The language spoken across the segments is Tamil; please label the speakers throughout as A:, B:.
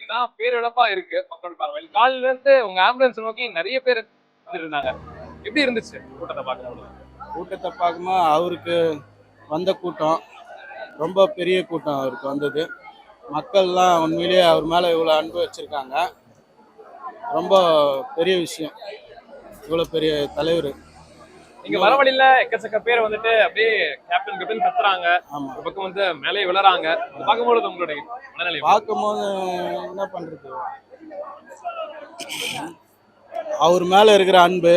A: இதுதான் பேரிழப்பா இருக்கு மக்கள் பார்வையில். காலையில இருந்து உங்க ஆம்புலன்ஸ் நோக்கி நிறைய பேர் இருந்தாங்க. எப்படி இருந்துச்சு கூட்டத்தை பார்க்கும்போது?
B: கூட்டத்தை பார்க்கும்போது அவருக்கு வந்த கூட்டம் ரொம்ப பெரிய கூட்டம் அவருக்கு வந்தது. மக்கள்லாம் உண்மையிலேயே அவர் மேலே இவ்வளோ அன்பு வச்சுருக்காங்க. ரொம்ப பெரிய விஷயம். இவ்வளோ பெரிய தலைவர்.
A: நீங்க வர வழியில எக்கச்சக்க பேர் வந்துட்டு அப்படியே கேப்டன் கேப்டன் கத்துறாங்க.
B: ஆமாம்,
A: ஒரு பக்கம் வந்து மேலே விழறாங்க. பார்க்கும்போது உங்களுடைய மனநிலை எப்படி?
B: பார்க்கும்போது என்ன பண்ணுறது, அவர் மேலே இருக்கிற அன்பு.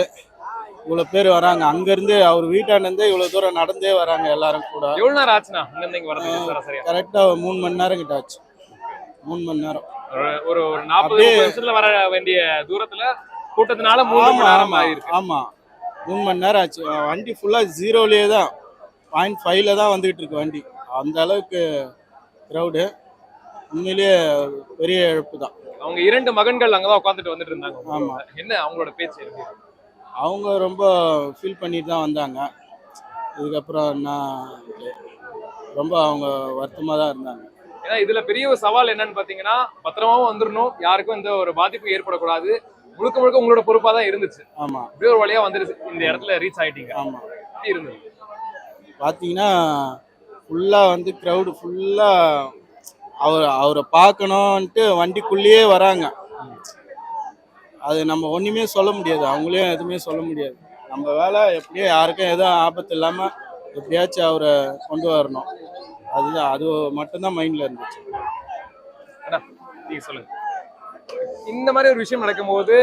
B: இவ்வளோ பேர் வராங்க, அங்கேருந்து அவர் வீட்டாண்டேருந்தே இவ்வளோ தூரம் நடந்தே வராங்க எல்லாரும் கூட.
A: எவ்வளவு நேரம் ஆச்சுண்ணா அங்கிருந்து இங்க வரதுக்கு சராசரியா?
B: கரெக்டாக 3 மணி நேரம் கிட்ட ஆச்சு. 3 மணி நேரம்.
A: ஒரு ஒரு 40 நிமிஷத்துல வர வேண்டிய தூரத்துல கூட்டத்தினால 3 மணி நேரம் ஆயிருக்கு.
B: ஆமாம், 3 மணி நேரம் ஆச்சு. வண்டி ஃபுல்லாக ஜீரோலேயே தான், 0.5ல தான் வந்துகிட்டு இருக்கு வண்டி. அந்த அளவுக்கு க்ரௌடு. உண்மையிலேயே பெரிய இழப்பு தான்.
A: அவங்க 2 மகன்கள் அங்கதான் உட்காந்துட்டு வந்துட்டு இருந்தாங்க.
B: ஆமாம்,
A: என்ன அவங்களோட பேச்சு இருக்கு?
B: அவங்க ரொம்ப ஃபீல் பண்ணிட்டு தான் வந்தாங்க. இதுக்கப்புறம் நான் ரொம்ப அவங்க வருத்தமாக தான் இருந்தாங்க.
A: ஏன்னா இதுல பெரிய ஒரு சவால் என்னன்னு பாத்தீங்கன்னா, பத்திரமாவும் வந்துடணும், யாருக்கும் எந்த ஒரு பாதிப்பும் ஏற்படக்கூடாது. முழுக்க முழுக்க உங்களோட பொறுப்பா தான் இருந்துச்சு.
B: ஆமாம்,
A: இப்படி ஒரு வழியா வந்துருச்சு, இந்த இடத்துல ரீச் ஆயிட்டீங்க.
B: ஆமாம்.
A: எப்படி இருந்தது?
B: பார்த்தீங்கன்னா ஃபுல்லாக வந்து க்ரௌடு ஃபுல்லாக அவரை பார்க்கணுன்ட்டு வண்டிக்குள்ளேயே வராங்க. அது நம்ம ஒன்றுமே சொல்ல முடியாது, அவங்களையும் எதுவுமே சொல்ல முடியாது. நம்ம வேலை எப்படியோ யாருக்கும் எதுவும் ஆபத்து இல்லாமல் எப்படியாச்சும் அவரை கொண்டு வரணும். அதுதான், அது மட்டும்தான் மைண்டில் இருந்துச்சு.
A: அண்ணா, நீங்க சொல்லுங்க. இந்த மாதிரி ஒரு விஷயம் நடக்கும்போது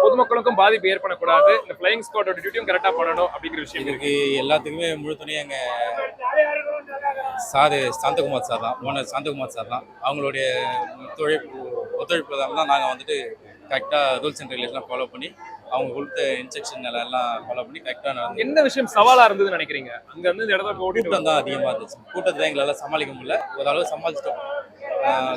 A: பொதுமக்களுக்கும் பாதிப்பு ஏற்படக்கூடாது, இந்த ஃபிளையிங் ஸ்குவாடோட டியூட்டியும் கரெக்டா பண்ணணும் அப்படிங்கிற விஷயம் இருக்கு.
C: இதுக்கு எல்லாத்துக்குமே முழு துணையாக எங்கள் சாந்தகுமார் சார் தான், ஓனர் சாந்தகுமார் சார் தான். அவங்களுடைய ஒத்துழைப்பு தான் நாங்கள் வந்துட்டு கரெக்டாக ரூல்ஸ் அண்ட் ரெகுலேஷன்லாம் ஃபாலோ பண்ணி அவங்க கொடுத்த இன்ஸ்ட்ரக்ஷன் எல்லாம் ஃபாலோ பண்ணி கரெக்டாக நடந்து.
A: என்ன விஷயம் சவாலா இருந்ததுன்னு நினைக்கிறீங்க? அங்க இருந்து இந்த இடத்துல ஓட்டிட்டு
C: கூட்டம் தான் அதிகமாக இருந்துச்சு. கூட்டத்தை தான் எங்களால் சமாளிக்க முடியல, ஓரளவு சமாளிச்சிட்டோம்.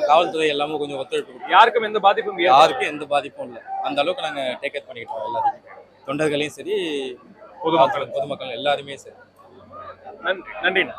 C: காவல்துறை எல்லாமே கொஞ்சம் ஒத்துழைப்பு கொடுத்து
A: யாருக்கும் எந்த பாதிப்பும்
C: யாருக்கும் எந்த பாதிப்பும் இல்லை. அந்த அளவுக்கு நாங்கள் டேக் கேர் பண்ணிக்கிட்டோம். எல்லாத்தையும் தொண்டர்களையும் சரி, பொதுமக்கள் எல்லாருமே சரி.
A: நன்றி நன்றிண்ணா.